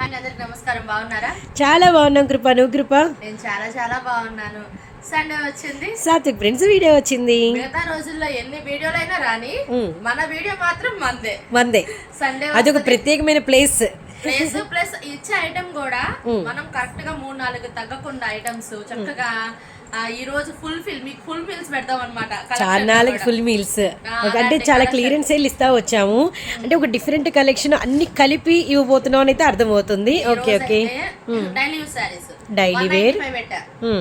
అందరికి నమస్కారం. బాగున్నారా? చాలా బాగున్నాం కృప. నువ్వు కృప? నేను చాలా చాలా బాగున్నాను. సండే వచ్చింది, సాత్విక్ ఫ్రెండ్స్ వీడియో వచ్చింది. మిగతా రోజుల్లో ఎన్ని వీడియోలైనా రాని మన వీడియో మాత్రం మందే. సండే అదొక ప్రత్యేకమైన ప్లేస్ ప్లస్ ఇచ్చే ఐటమ్ కూడా మనం కరెక్ట్ గా 3-4 తగ్గకుండా ఐటమ్స్ చక్కగా ఈ రోజు మీకు ఫుల్ మీల్స్ పెడతాం అనమాట. చాలా ఫుల్ మీల్స్ అంటే చాలా క్లియరెన్స్ సేల్ ఇస్తా వచ్చాము. అంటే ఒక డిఫరెంట్ కలెక్షన్ అన్ని కలిపి ఇవ్వబోతున్నాం అని అయితే అర్థమవుతుంది. Okay okay. Daily use saris daily wear పెట్టా,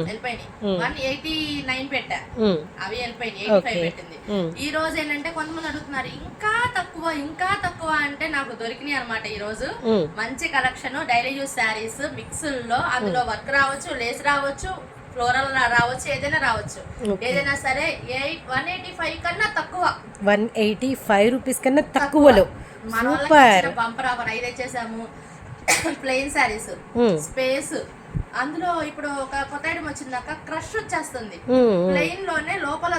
వెళ్ళిపోయినాయి. 189 పెట్టా, అవి వెళ్ళిపోయినాయి. 85 పెట్టింది. ఈ రోజు ఏంటంటే కొంతమంది అడుగుతున్నారు ఇంకా తక్కువ అంటే నాకు దొరికినాయి అనమాట. ఈ రోజు మంచి collection daily use saris mix లో, అందులో వర్క్ రావచ్చు, లేస్ రావచ్చు, ఫ్లోరల్ రావచ్చు, ఏదైనా రావచ్చు. ఏదైనా సరే 185 కన్నా తక్కువ, 185 రూపీస్ కన్నా తక్కువలో సూపర్ బంపర్ ఆఫర్ 5 ఇచ్చేసాము. ప్లెయిన్ సారీస్ స్పేస్, అందులో ఇప్పుడు ఒక కొత్త ఐటమ్ వచ్చిందాక క్రష్ వచ్చేస్తుంది. ప్లెయిన్ లోనే లోపల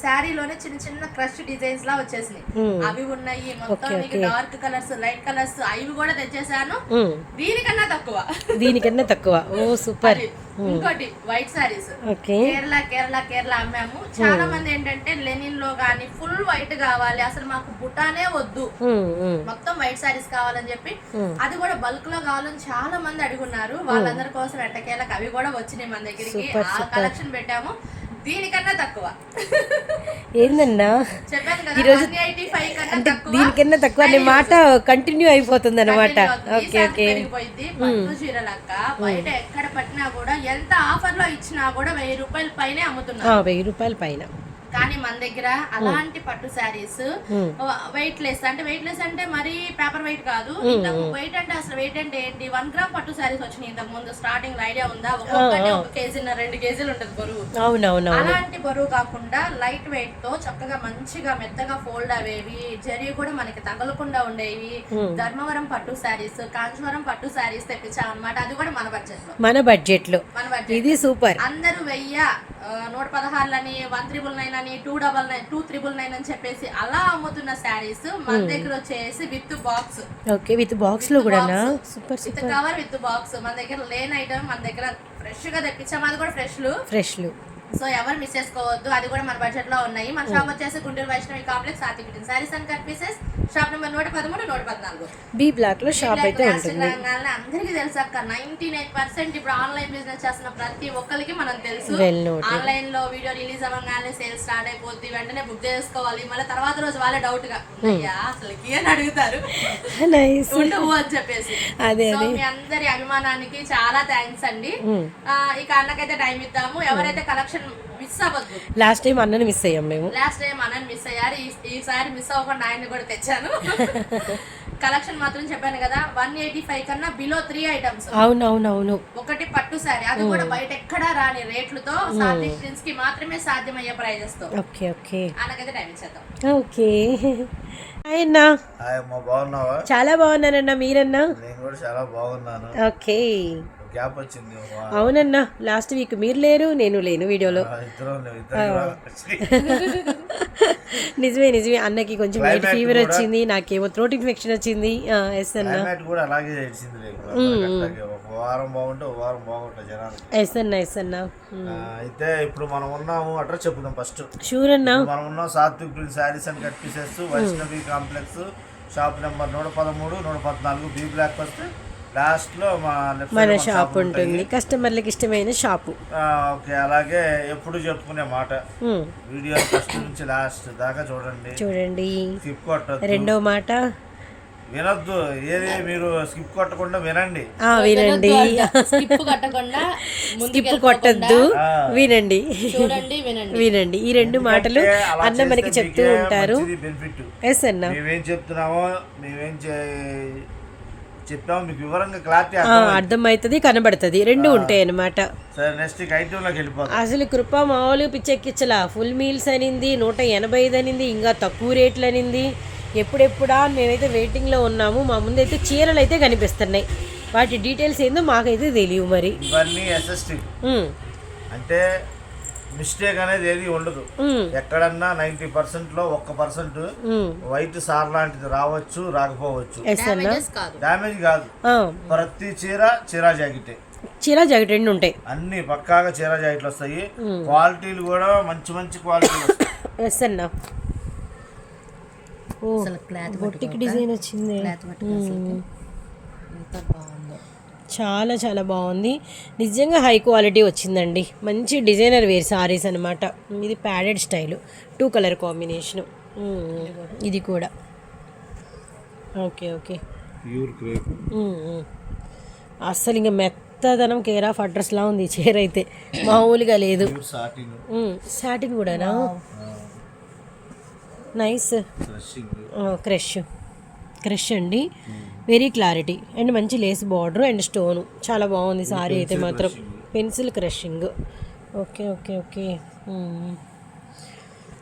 శారీలోనే చిన్న చిన్న క్రష్ డిజైన్స్ లా వచ్చేసినాయి. అవి ఉన్నాయి. మొత్తం మీకు డార్క్ కలర్స్, లైట్ కలర్స్, అవి కూడా తెచ్చేసాను. దీనికన్నా తక్కువ. ఓ సూపర్. ఇంకోటి వైట్ సారీస్, కేరళ అమ్మాము. చాలా మంది ఏంటంటే లెనిన్ లో గానీ ఫుల్ వైట్ కావాలి, అసలు మాకు బుటానే వద్దు, మొత్తం వైట్ సారీస్ కావాలని చెప్పి అది కూడా బల్క్ లో కావాలని చాలా మంది అడుగున్నారు. వాళ్ళందరి కోసం ఎట్టకేలకు అవి కూడా వచ్చినాయి మన దగ్గరికి. ఆ కలెక్షన్ పెట్టాము. దీనికన్నా తక్కువ ఏందన్నా ఈరోజు అంటే దీనికన్నా తక్కువ అనే మాట కంటిన్యూ అయిపోతుంది అనమాట. Okay okay. పట్టు చీరలక్క బయట ఎక్కడ పట్టినా కూడా ఎంత ఆఫర్ లో ఇచ్చినా కూడా 1000 రూపాయల పైనే అమ్ముతున్నారు. 1000 రూపాయల పైన. కానీ మన దగ్గర అలాంటి పట్టు శారీస్ వెయిట్ లెస్ అంటే మరి పేపర్ వెయిట్ కాదు. వెయిట్ అంటే అసలు వెయిట్ అంటే ఏంటి, 1 గ్రామ్ పట్టు శారీస్ వచ్చినాయి ఇంతకు ముందు. స్టార్టింగ్ ఐడియా ఉందా? ఒక్కొక్కటి 1 కేజీ 2 కేజీలు ఉంటుంది బరువు. అలాంటి బరువు కాకుండా లైట్ వెయిట్ తో చక్కగా మంచిగా మెత్తగా ఫోల్డ్ అవేవి, జరీ కూడా మనకి తగలకుండా ఉండేవి. ధర్మవరం పట్టు శారీస్, కాంచీవరం పట్టు శారీస్ తెప్పించాం అనమాట. అది కూడా మన బడ్జెట్ లో. ఇది సూపర్. అందరూ 1000, 116 199 అని 299 అని చెప్పేసి అలా అమ్ముతున్న శారీస్ మన దగ్గర వచ్చేసి with box. Okay, with box లో కూడా super with cover with box. మన దగ్గర లేని ఐటమ్ మన దగ్గర ఫ్రెష్ గా తెప్పించాము. అది కూడా ఫ్రెష్లు. సో ఎవరు మిస్ చేసుకోవద్దు. అది కూడా మన బడ్జెట్ లో ఉన్నాయి. మన షాప్ వచ్చేసి Guntur Vaishnavi complex, Satvik saris and cut pieces, shop number 113, 114 B block లో షాప్ అయితే ఉంటుంది. అందరికి తెలుసు అక్క. 99% ఇప్పుడు ఆన్లైన్ బిజినెస్ చేస్తున్న ప్రతి ఒక్కరికి మనం తెలుసు. ఆన్లైన్ లో వీడియో రిలీజ్ అవ్వగానే సేల్స్ స్టార్ట్ అయిపోద్ది, వెంటనే బుక్ చేసుకోవాలి. మళ్ళీ తర్వాత రోజు వాళ్ళే డౌట్ గా అసలుకి అని అడుగుతారు ఉండవు అని చెప్పేసి. మీ అందరి అభిమానానికి చాలా థ్యాంక్స్ అండి. ఇక అన్నకైతే టైం ఇద్దాము. ఎవరైతే కలెక్షన్ మిస్ అవ్వద్దు. లాస్ట్ టైం అన్నని మిస్ అయ్యాం మేము. మిస్ అయ్యారు. ఈసారి మిస్ అవ్వకుండా ఆయన్ని కూడా తెచ్చాను. కలెక్షన్ మాత్రం చెప్పాను కదా, 185 కన్నా బిలో 3 ఐటమ్స్. అవునవునవును. ఒకటి పట్టు సారీ, అది కూడా బయట ఎక్కడా రాని రేట్లతో, సాత్విక్ ప్రిన్స్ కి మాత్రమే సాధ్యమయ్యే ప్రైజెస్ తో. ఓకే. అలాగైతే టైం ఇచ్చేద్దాం. ఓకే. అయ్యన్నా బాగున్నావా? చాలా బాగున్నానన్నా. మీరన్నా? నేను కూడా చాలా బాగున్నాను. ఓకే. గ్యాప్ వచ్చింది. అవునన్నా, లాస్ట్ వీక్ మీరు లేరు, నేను లేను వీడియోలో. నిజమే. అన్నకి కొంచెం ఫీవర్ వచ్చింది, నాకేమో థ్రోట్ ఇన్ఫెక్షన్ వచ్చింది. ఎస్ అన్నా. అయితే ఇప్పుడు మనం ఉన్నాము, అడ్రస్ చెప్పుదాం ఫస్ట్. షూర్ అన్నా. మనం ఉన్నాం Satvik prince saris and cut pieces, Vaishnavi complex, shop number 113, 114 B block వస్తే లాస్ట్ లో మన షాప్ ఉంటుంది. కస్టమర్లకు ఇష్టమైన షాపు. ఓకే. అలాగే ఎప్పుడు చెప్పుకునే మాట, వీడియో ఫస్ట్ నుంచి లాస్ట్ దాకా చూడండి. స్కిప్ కొట్టద్దు. రెండో మాట వినొద్దు. ఏది మీరు స్కిప్ కొట్టకుండా వినండి. స్కిప్ కొట్టద్దు, వినండి. ఈ 2 మాటలు అన్న మనకి చెప్తూ ఉంటారు. బెనిఫిట్. ఎస్ అన్న. మేమేం చెప్తున్నామో, చెప్పాము మీకు వివరంగా క్లారిటీ అర్థమవుతుంది, కనబడుతుంది. 2 ఉంటాయి అన్నమాట. సరే, నెక్స్ట్ ఐటెంలోకి వెళ్ళిపోతాం. అసలు కృప మామూలు పిచ్చెక్కిచ్చలా. ఫుల్ మీల్స్ అనింది, 185 అనింది, ఇంకా తక్కువ రేట్లు అనింది. ఎప్పుడెప్పుడా మేమైతే వెయిటింగ్లో ఉన్నాము. మా ముందైతే చీరలు అయితే కనిపిస్తున్నాయి. వాటి డీటెయిల్స్ ఏందో మాకైతే తెలియవు. మరి ఇవన్నీ ఎస్ఎస్టీ అంటే మిస్టేక్ అనేది ఏది ఉండదు. ఎక్కడన్నా 90% లో 1% వైట్ సార్ లాంటిది రావచ్చు, రాకపోవచ్చు. డ్యామేజ్ కాదు. ప్రతి చీర జాకెట్ రెండు ఉంటాయి. అన్ని పక్కాగా చీర జాకెట్లు వస్తాయి. క్వాలిటీలు కూడా మంచి మంచి క్వాలిటీలు వస్తాయి. ఎస్ అన్న. బొట్టికి డిజైన్ వచ్చింది. చాలా చాలా బాగుంది నిజంగా. హై క్వాలిటీ వచ్చిందండి. మంచి డిజైనర్ వేర్ సారీస్ అనమాట. ఇది ప్యాడెడ్ స్టైలు, 2 కలర్ కాంబినేషను. ఇది కూడా ఓకే ఓకే. Pure crepe. అస్సలు ఇంకా మెత్తదనం కేర్ ఆఫ్ అడ్రస్లా ఉంది చీర అయితే, మామూలుగా లేదు. సాటిన్ కూడానా? నైస్. క్రష్ అండి. వెరీ క్లారిటీ అండ్ మంచి లేస్ బార్డర్ అండ్ స్టోను. చాలా బాగుంది సారీ అయితే మాత్రం. Pencil crushing. Okay okay okay.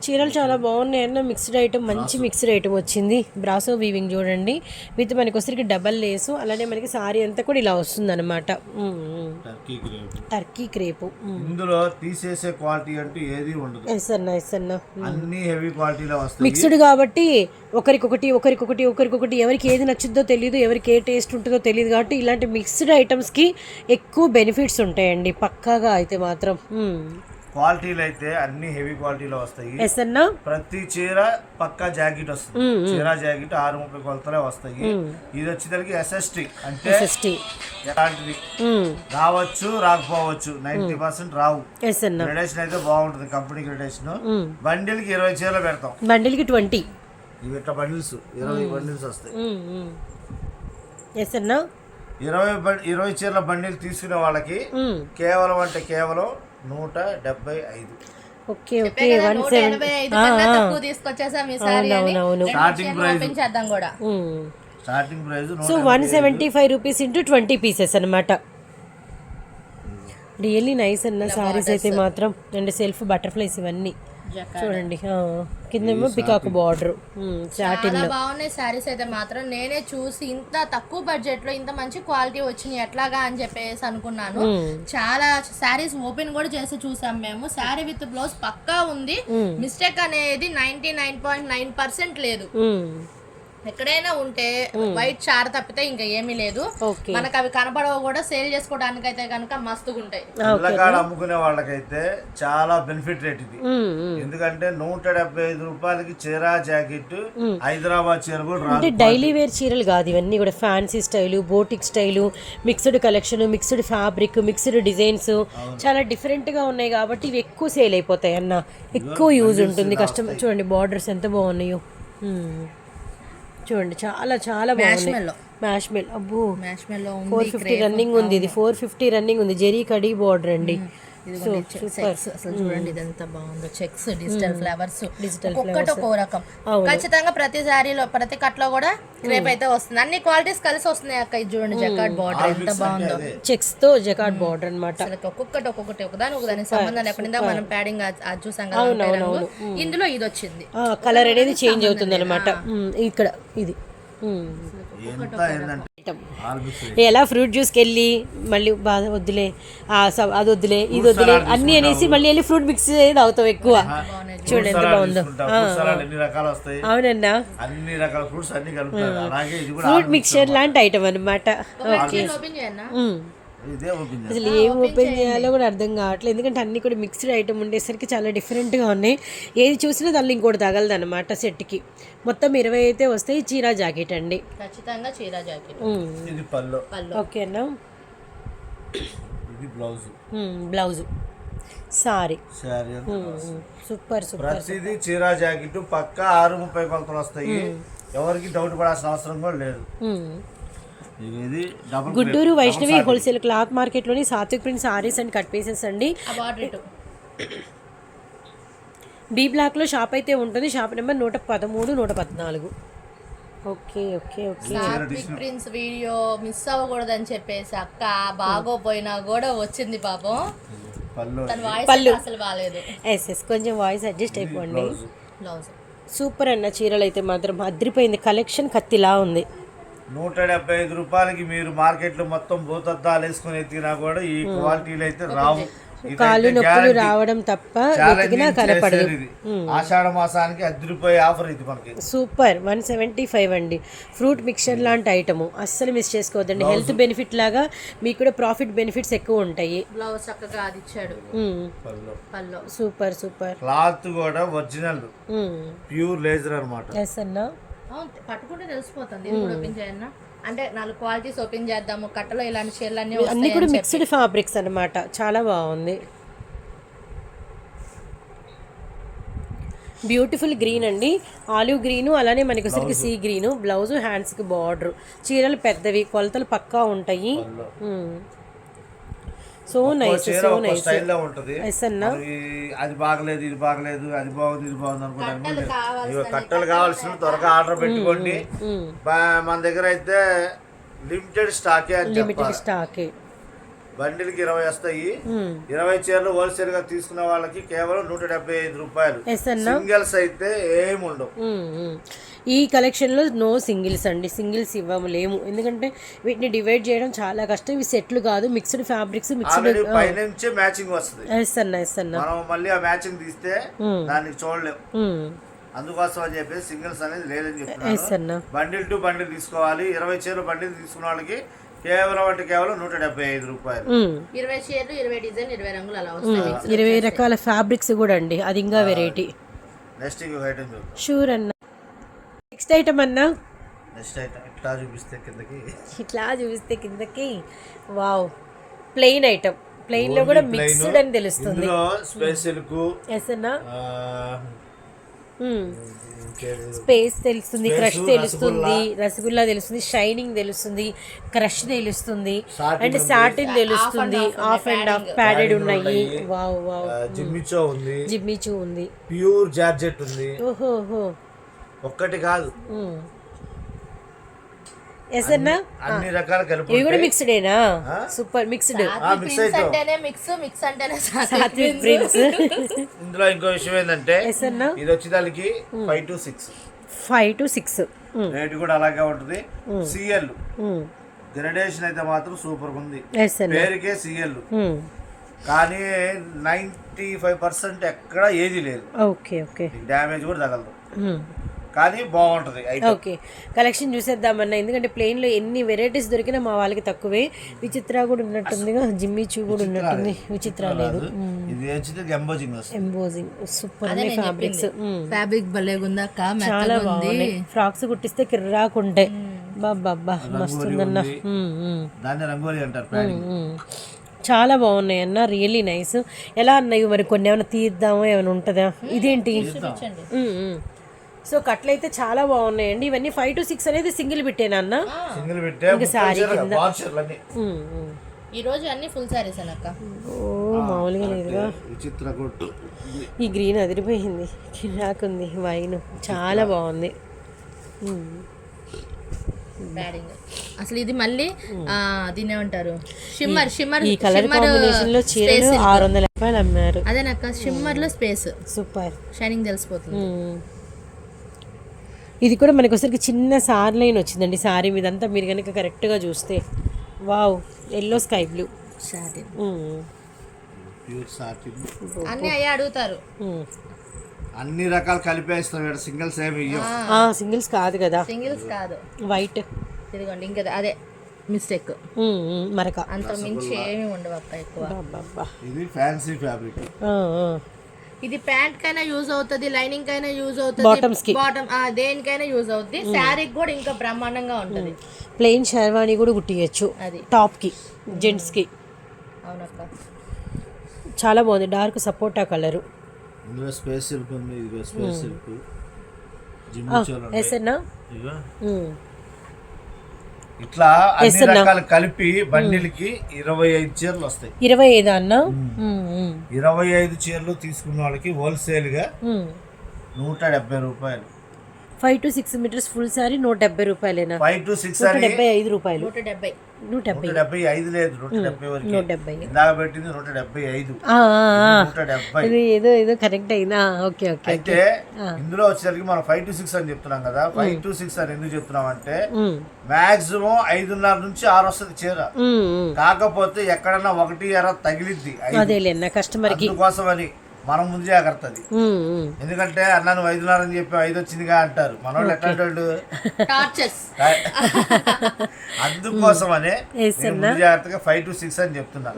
చీరలు చాలా బాగున్నాయి అన్న. మిక్స్డ్ ఐటమ్, మంచి మిక్స్డ్ ఐటమ్ వచ్చింది. బ్రాసో వీవింగ్ చూడండి, విత్ మనకి వచ్చరికి డబల్ లేసు. అలానే మనకి సారీ అంతా కూడా ఇలా వస్తుంది అనమాట. Turkey crepe. ఇందులో తీసేసే క్వాలిటీ అంటూ ఏది ఉండదు. ఎస్ అన్న, ఎస్ అన్న. అన్ని హెవీ క్వాలిటీలో వస్తాయి. మిక్స్డ్ కాబట్టి ఒకరికొకటి ఎవరికి ఏది నచ్చుద్దో తెలియదు, ఎవరికి ఏ టేస్ట్ ఉంటుందో తెలియదు. కాబట్టి ఇలాంటి మిక్స్డ్ ఐటమ్స్కి ఎక్కువ బెనిఫిట్స్ ఉంటాయండి పక్కాగా అయితే మాత్రం. క్వాలిటీలు అయితే అన్ని హెవీ క్వాలిటీలో వస్తాయి. ఎస్ అన్న. ప్రతి చీర పక్కా జాకెట్ వస్తుంది. చీర జాకెట్ 630 కొలతలే వస్తాయి. ఇది వచ్చేసరికి SST అంటే ఎలాంటిది రావచ్చు, రాకపోవచ్చు. 90% రావు. గ్రేడేషన్ అయితే బాగుంటుంది, కంపెనీ గ్రేడేషన్. బండిల్ కి 20 చీరలు పెడతాం. బండిల్ కి 20. ఇవి ఇట్లా బండిల్స్ 20 బండిల్స్ వస్తాయి. ఎస్ అన్న. 20 చీరల బండిల్ తీసుకునే వాళ్ళకి కేవలం 175. Okay okay. 175 తీసుకొచ్చేసాం ఈ సారీ అని. Starting price so 175 rupees into 20 pieces అనమాట. రియల్లీ నైస్ అన్న సారీస్ అయితే మాత్రం. అండ్ సెల్ఫ్ బటర్ఫ్లైస్ ఇవన్నీ చూడండి. కిందేమో పికాక్ బార్డర్. చాలా బాగున్నాయి సారీస్ అయితే మాత్రం. నేనే చూసి ఇంత తక్కువ బడ్జెట్ లో ఇంత మంచి క్వాలిటీ వచ్చినాయి ఎట్లాగా అని చెప్పేసి అనుకున్నాను. చాలా సారీస్ ఓపెన్ కూడా చేసి చూసాం మేము. సారీ విత్ బ్లౌజ్ పక్కా ఉంది. మిస్టేక్ అనేది 99.9% లేదు. ఎక్కడైనా ఉంటే వైట్ చార్ తప్పితే ఇంకా ఏమీ లేదు. మనకు అవి కనపడవు కూడా. సేల్ చేసుకోవడానికి అయితే కనుక మస్తుగా ఉంటాయి. అమ్ముకునే వాళ్ళకైతే చాలా బెనిఫిట్ రేట్ ఇది. ఎందుకంటే 175 రూపాయలకి చీర జాకెట్ హైదరాబాద్ చీర కూడా అంటే డైలీ వేర్ చీరలు కాదు ఇవన్నీ కూడా. Fancy style, boutique style, mixed collection, mixed fabric, mixed designs చాలా డిఫరెంట్ గా ఉన్నాయి. కాబట్టి ఇవి ఎక్కువ సేల్ అయిపోతాయి అన్న. ఎక్కువ యూజ్ ఉంటుంది. కస్టమర్ చూడండి బార్డర్స్ ఎంత బాగున్నాయో చూడండి. చాలా చాలా బాగుంది. మ్యాష్మెల్. అబ్బో 450 రన్నింగ్ ఉంది. ఇది 450 రన్నింగ్ ఉంది. జెరీ కడీ బార్డర్ అండి. చూడండి ఇదంతా బాగుందో. చెక్స్, డిజిటల్ ఫ్లవర్స్, ఒక్కటి ఒక్కో రకం. ఖచ్చితంగా ప్రతి సారీలో, ప్రతి కట్లో కూడా క్రేప్ అయితే వస్తుంది. అన్ని క్వాలిటీస్ కలిసి వస్తున్నాయి అక్క. ఇది చూడండి జకార్డ్ బార్డర్ ఎంత బాగుందో. చెక్స్ తో జకార్డ్ బార్డర్ అన్నమాట. ఒక్కొక్కటి ఒకదాని సంబంధం లేకుండా మనం ప్యాడింగ్ అది చూసాం కదా. ఇందులో ఇది వచ్చింది. కలర్ అనేది చేంజ్ అవుతుంది అనమాట. ఇక్కడ ఇది ఎలా ఫ్రూట్ జ్యూస్కి వెళ్ళి మళ్ళీ బాగా వద్దులే అది వద్దులే ఇది వద్దులే అన్ని అనేసి మళ్ళీ వెళ్ళి ఫ్రూట్ మిక్స్ తాగుతాం ఎక్కువ. చూడండి ఎంత బాగుందో. అవునన్నా, ఫ్రూట్ మిక్చర్ లాంటి ఐటమ్ అనమాట. ఓకే. అసలు ఏం ఓపెన్ చేయాలో కూడా అర్థం కావట్లేదు. ఎందుకంటే అన్ని కూడా మిక్స్డ్ ఐటమ్ ఉండేసరికి చాలా డిఫరెంట్గా ఉన్నాయి. ఏది చూసినా దానిలో ఇంకోటి తగలదు అనమాట. సెట్కి మొత్తం 20 అయితే వస్తాయి. చీరా జాకెట్ అండి. ఖచ్చితంగా చీరా జాకెట్. ఓకే అన్న. Blouse sorry super super. ప్రతిదీ చీరా జాకెట్ పక్కా 630 కొలతలు వస్తాయి. ఎవరికి డౌట్ పడాల్సిన అవసరం కూడా లేదు. గుంటూరు వైష్ణవి హోల్సేల్ క్లాత్ మార్కెట్లోని Satvik print saris and cut pieces అండి. బి బ్లాక్లో షాప్ అయితే ఉంటుంది. Shop number 113, 114. Okay okay okay. Satvik prints video miss అవ్వకూడదని చెప్పేసి అక్క బాగోపోయినా కూడా వచ్చింది పాపం. తన వాయిస్ అసలు బాగాలేదు. ఎస్ కొంచెం వాయిస్ అడ్జస్ట్ అయిపోండి. సూపర్ అన్న. చీరలు అయితే మాత్రం అదిరిపోయింది. కలెక్షన్ కత్తిలా ఉంది. 175 రూపాయలకి మీరు మార్కెట్లో మొత్తం భూతద్దాలు వేసుకుని ఎత్తినా కూడా ఈ క్వాలిటీలు అయితే రావు. కాళ్ళు నొప్పులు రావడం తప్ప వెతికినా కనపడదు. ఆషాఢ మాసానికి అదిరిపోయే ఆఫర్ ఇది మనకి. సూపర్. 175 అండి. ఫ్రూట్ మిక్చర్ లాంటి ఐటము అస్సలు మిస్ చేసుకోవద్దండి. హెల్త్ బెనిఫిట్ లాగా మీకు కూడా ప్రాఫిట్ బెనిఫిట్స్ ఎక్కువ ఉంటాయి. బ్లౌజ్ చక్కగా అది ఇచ్చాడు పల్లో. Super super. క్లాత్ కూడా ఒరిజినల్ ప్యూర్ లేజర్ అనమాట. ఎస్ అన్నా, పట్టుకుంటే తెలిసిపోతుంది. ఇది కూడా ఓపెన్ చేయన్నా అంటే 4 క్వాలిటీస్ ఓపెన్ చేద్దాము. కట్టలో ఇలాంటి షేర్లు అన్ని అన్ని కూడా మిక్స్డ్ ఫ్యాబ్రిక్స్ అన్నమాట. చాలా బాగుంది. బ్యూటిఫుల్ గ్రీన్ అండి, ఆలివ్ గ్రీను, అలానే మనకి వచ్చరికి సీ గ్రీను. బ్లౌజ్, హ్యాండ్స్కి బార్డర్. చీరలు పెద్దవి, కొలతలు పక్కా ఉంటాయి. So nice, so nice. స్టైల్లో ఉంటది. ఎస్ అన్నా, అది బాగలేదు, ఇది బాగలేదు, అది బాగుంది, ఇది బాగుంది అనుకుంటాను. కట్టలు కావాల్సిన త్వరగా ఆర్డర్ పెట్టుకోండి. మన దగ్గర అయితే లిమిటెడ్ స్టాకే అని లిమిటెడ్ స్టాకే. బండిల్కి 20 వస్తాయి. 20 చీరలు హోల్సేల్ గా తీసుకున్న వాళ్ళకి కేవలం 175 రూపాయలు. సింగిల్స్ అయితే ఏముండవు. ఈ కలెక్షన్లో నో సింగిల్స్ అండి. సింగిల్స్ ఇవ్వలేము, ఎందుకంటే వీటిని డివైడ్ చేయడం చాలా కష్టం. ఇవి సెట్లు కాదు, మిక్స్డ్ ఫ్యాబ్రిక్స్. మిక్స్డ్ పైనుంచి మ్యాచింగ్ వస్తుంది. ఎస్ అన్న, ఎస్ అన్న. మనం మళ్ళీ ఆ మ్యాచింగ్ తీస్తే దానికి చూడలేము. అందుకోసం అని చెప్పేసి సింగిల్స్ అనేది లేదని చెప్తున్నాను. బండిల్ టు బండిల్ తీసుకోవాలి. 20 చీరలు బండిల్ తీసుకున్న వాళ్ళకి కేవలం 175 రూపాయలు. 20 చీరలు, 20 డిజైన్, 20 రంగులు అలా వస్తాయి. 20 రకాల ఫ్యాబ్రిక్స్ కూడా అండి, అది ఇంకా వెరైటీ. నెక్స్ట్ ఇంకొక ఐటమ్ చూద్దాం. షూర్ అన్న. నెక్స్ట్ ఐటమ్ అన్నా, నెక్స్ట్ ఐటమ్ ఇట్లా చూపిస్తే కిందకి, ఇట్లా చూపిస్తే కిందకి. Wow, plain item. ప్లెయిన్ లో కూడా మిక్స్డ్ అని తెలుస్తుంది. Space silk. ఎస్ అన్నా, స్పేస్ తెలుస్తుంది, క్రష్ తెలుస్తుంది, రసగుల్లా తెలుస్తుంది, షైనింగ్ తెలుస్తుంది, క్రష్ తెలుస్తుంది, అండ్ సాటిన్ తెలుస్తుంది. ఆఫ్ అండ్ ఆఫ్ ప్యాడెడ్ ఉన్నాయి. Wow wow. జిమ్మిచో ఉంది, జిమ్మిచూ ఉంది, ప్యూర్ జార్జెట్ ఉంది. ఓహో, ఒక్కటి కాదు, ఎస్ అన్నా. అన్ని రకాల కలిపి ఇవి కూడా మిక్స్డేనా? Super mixed. అంటేనే మిక్స్ అంటేనే సాత్విక్ ప్రిన్స్. ఇందులో ఇంకో విషయం ఏంటంటే ఇది వచ్చేదానికి 5 to 6. 5 to 6 రేట్ కూడా అలాగే ఉంటుంది. సిఎల్ గ్రేడేషన్ అయితే మాత్రం సూపర్ ఉంది. పేరుకే సిఎల్, కానీ 95% ఎక్కడ ఏది లేదు. ఓకే ఓకే, డ్యామేజ్ కూడా తగలదు, కానీ బాగుంటుంది. ఓకే, కలెక్షన్ చూసేద్దామన్నా. ఎందుకంటే ప్లెయిన్లో ఎన్ని వెరైటీస్ దొరికినా మా వాళ్ళకి తక్కువే. విచిత్ర కూడా ఉన్నట్టుందిగా, జిమ్మి చూ కూడా ఉన్నట్టుంది. విచిత్ర లేదు, ఎంబోజింగ్. Super fabrics. ఫ్యాబ్రిక్ భలేగుందా, చాలా బాగుంది. ఫ్రాక్స్ కుట్టిస్తే కిర్రాకుంటాయి. బాబ్బా మస్తుందన్న. రంగోలి అంటారు. చాలా బాగున్నాయి అన్న, రియల్లీ నైస్. ఎలా అన్నాయి మరి? కొన్ని ఏమైనా తీద్దామో ఏమైనా ఉంటుందా? ఇదేంటి? సో కట్లు అయితే చాలా బాగున్నాయండి. ఇవన్నీ 5 to 6 అనేది సింగిల్ బిట్టేనా అన్న? సింగిల్ బిట్టే. ఇంకా సారీ కింద ఈ రోజు అన్ని ఫుల్ సారీస్ అన్నక్క. ఓ మామూలుగా లేదుగా. విచిత్ర కొట్టు. ఈ గ్రీన్ అదిరిపోయింది, కిరాకుంది. వైన్ చాలా బాగుంది. అసలు ఇది మళ్ళీ దీని ఏమంటారు, షిమ్మర్. ఈ కలర్ కాంబినేషన్ లో చీరలు 600 రూపాయలు అమ్మారు. అదేనక్క, షిమ్మర్ లో స్పేస్ సూపర్, షైనింగ్ తెలిసిపోతుంది. ఇది కూడా మనకి ఒకసారికి చిన్న సార్ లైన్ వచ్చిందండి సారీ మీదంతా. మీరు కనుక కరెక్ట్గా చూస్తే, wow, yellow sky blue satin. Pure satin. అన్ని అయ్యే అడుగుతారు, అన్ని రకాలు కలిపేస్తాం. సింగిల్స్ ఏమి సింగిల్స్ కాదు కదా, సింగిల్స్ కాదు. వైట్ ఇదిగోండి, ఇంకా అదే మిస్టేక్ మరక. అంత మించి ఏమి ఉండవు అక్క ఎక్కువ. ఇది ఫ్యాన్సీ ఫ్యాబ్రిక్. ఇది ప్యాంట్ కైనా యూజ్ అవుతుంది, లైనింగ్ కైనా యూజ్ అవుతుంది, బాటమ్ దేనికైనా యూజ్ అవుతుంది. శారీకి కూడా ఇంకా బ్రహ్మాండంగా ఉంటుంది. ప్లెయిన్ షెర్వాణి కూడా కుట్టియచ్చు అది టాప్ కి, జెంట్స్ కి. అవునక్క, చాలా బాగుంది. డార్క్ సపోటా కలరు. ఇందులో స్పేస్ సిల్క్ ఉంది, ఇది స్పేస్ సిల్క్. ఎస్ఎన్నా ఇట్లా అన్ని రకాలు కలిపి బండిల్కి 25 చీరలు వస్తాయి. 25 అన్న. 25 చీరలు తీసుకున్న వాళ్ళకి హోల్సేల్ గా 170 రూపాయలు. 5 to 6 మీటర్స్ ఫుల్ సారీ 170 రూపాయలేనా? 5 to 6 175 రూపాయలు. 170. 170. 175 లేదు, 170 వరకు. 170. ఇందాక పెట్టింది 175. ఆ, ఆ, ఆ. 170. ఇది ఏదో కరెక్ట్ అయిందా? Okay okay. అయితే ఇందులో వచ్చేసరికి మనం 5 to 6 అని చెప్తున్నాం కదా. 5 to 6 అని ఎందుకు చెప్తున్నాం అంటే మాక్సిమం 5:30 నుంచి 6 వస్తుంది చీర. కాకపోతే ఎక్కడన్నా 1 తగిలిద్ది అదేలేనా కస్టమర్ కి, అందుకోసం అని మనం ముందు జాగ్రత్త అది. ఎందుకంటే అన్న నువ్వు 5:30 అని చెప్పి 5 వచ్చిందిగా అంటారు మన వాళ్ళు. ఎట్లాంటి వాళ్ళు టార్చర్స్. అందుకోసమనే ముందు జాగ్రత్తగా 5 to 6 అని చెప్తున్నా.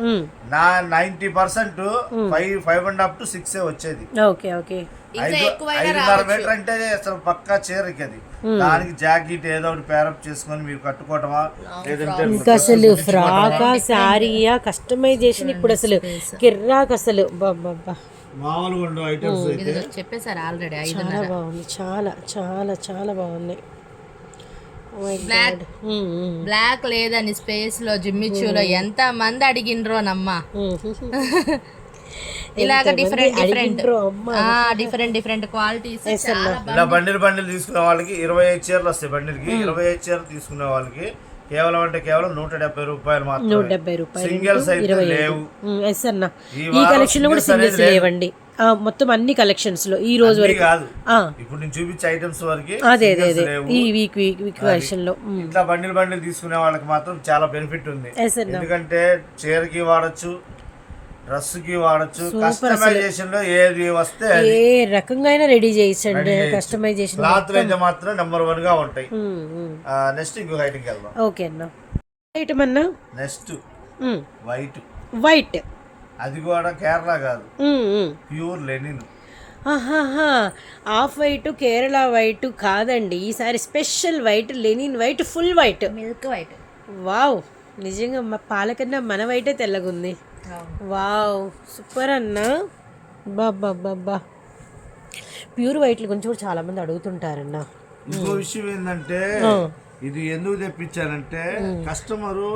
నా 90% 5.5 to 6 వచ్చేది. Okay okay. 5.5 మీటర్ అంటే అసలు పక్కా చీరకి అది. దానికి జాకెట్ ఏదో ఒకటి పేరప్ చేసుకొని మీరు కట్టుకోవటమా, లేదంటే ఇంకా అసలు ఫ్రాకా శారీయా కస్టమైజేషన్ ఇప్పుడు అసలు కిర్రాక్ అసలు. బాబా మామూలుగా ఉండే ఐటమ్స్ అయితే చెప్పేశారు ఆల్రెడీ. చాలా బాగుంది, చాలా చాలా చాలా బాగున్నాయి. బ్లాక్ లేదని స్పేస్ లో జిమ్మిచ్చులో ఎంత మంది అడిగినరో నమ్మా. ఇలాగ డిఫరెంట్ క్వాలిటీస్. ఇలా బండిల్ తీసుకునే వాళ్ళకి 25 చీరలు వస్తాయి. బండిల్కి 25 చీరలు తీసుకునే వాళ్ళకి కేవలం అంటే కేవలం 170 రూపాయలు మాత్రమే. 170 రూపాయలు. సింగిల్స్ అయితే లేవు. ఎస్ అన్న, ఈ కలెక్షన్ లో కూడా సింగిల్స్ లేవండి. మొత్తం అన్ని కలెక్షన్స్ లో ఈ రోజు వరకు కాదు, ఇప్పుడు నేను చూపించే ఐటమ్స్ వరకు అదే ఈ వీక్ కలెక్షన్ లో ఇట్లా బండిల్ తీసుకునే వాళ్ళకి మాత్రం చాలా బెనిఫిట్ ఉంది. ఎందుకంటే చీరకి వాడచ్చు, డ్రెస్ కి వాడచ్చు. కస్టమైజేషన్ లో ఏది వస్తే ఏ రకంగా అయినా రెడీ చేయించండి. కస్టమైజేషన్ క్లాత్ అయితే మాత్రం నెంబర్ 1 గా ఉంటాయి. నెక్స్ట్ ఇంకొక ఐటమ్ కి వెళ్దాం. ఓకే అన్న. ఐటమ్ అన్న నెక్స్ట్ వైట్. వైట్ అది కూడా కేరళ కాదు, pure linen. Off white Kerala white కాదండి, ఈసారి special white, linen white, full white, milk white. Wow, నిజంగా మా పాలకన్నా మన వైటే తెల్లగుంది. వావ్ సూపర్ అన్న. బాబా ప్యూర్ వైట్ల గురించి కూడా చాలా మంది అడుగుతుంటారన్న. ఇంకో విషయం ఏంటంటే ఇది ఎందుకు తెప్పించానంటే కస్టమరు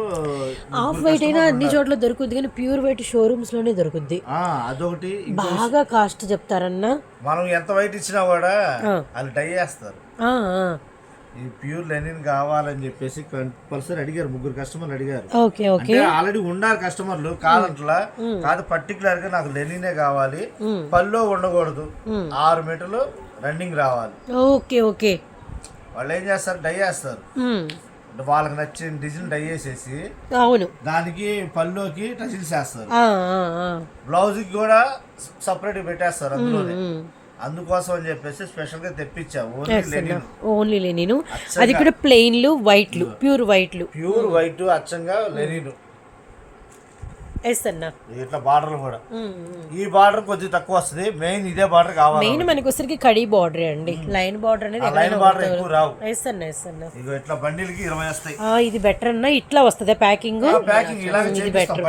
ఆఫ్ వైట్ అయినా అన్ని చోట్ల దొరుకుద్ది కానీ ప్యూర్ వైట్ షోరూమ్స్ లోనే దొరుకుద్ది. అదొకటి బాగా కాస్ట్ చెప్తారన్న. మనం ఎంత వైట్ ఇచ్చినా కూడా వాళ్ళు డై చేస్తారు. ఈ ప్యూర్ లెనిన్ కావాలని చెప్పేసి కంపల్సరీ అడిగారు, 3 కస్టమర్లు అడిగారు. ఆల్రెడీ ఉన్నారు కస్టమర్లు, కాదంట్లా కాదు, పర్టికులర్ గా నాకు లెనినే కావాలి, పల్లో ఉండకూడదు, 6 మీటర్లు రన్నింగ్ రావాలి. Okay okay. వాళ్ళు ఏం చేస్తారు, డై చేస్తారు. వాళ్ళకి నచ్చిన డిజైన్ డై చేసేసి అవును దానికి పల్లోకి టచిల్స్ వేస్తారు, బ్లౌజ్ కి కూడా సపరేట్ పెట్టేస్తారు అందులోనే. అందుకోసం అని చెప్పేసి స్పెషల్ గా తెప్పించాము. Only linen. అది కూడా ప్లెయిన్లు వైట్లు, ప్యూర్ వైట్ అచ్చంగా లెనిన్. ఎస్ అన్న. ఇట్లా బార్డర్ కూడా ఈ బార్డర్ కొద్దిగా తక్కువ వస్తుంది. మెయిన్ ఇదే బార్డర్ కావాలి. మెయిన్ మనకి వచ్చరికి కడి బార్డర్ అండి, లైన్ బార్డర్ అనేది లైన్ బార్డర్ ఎక్కువ రావు. ఎస్ అన్న. ఇగో ఇట్లా బండిల్ కి 20 వస్తాయి. ఇది బెటర్ అన్న, ఇట్లా వస్తది ప్యాకింగ్. ఇది బెటర్.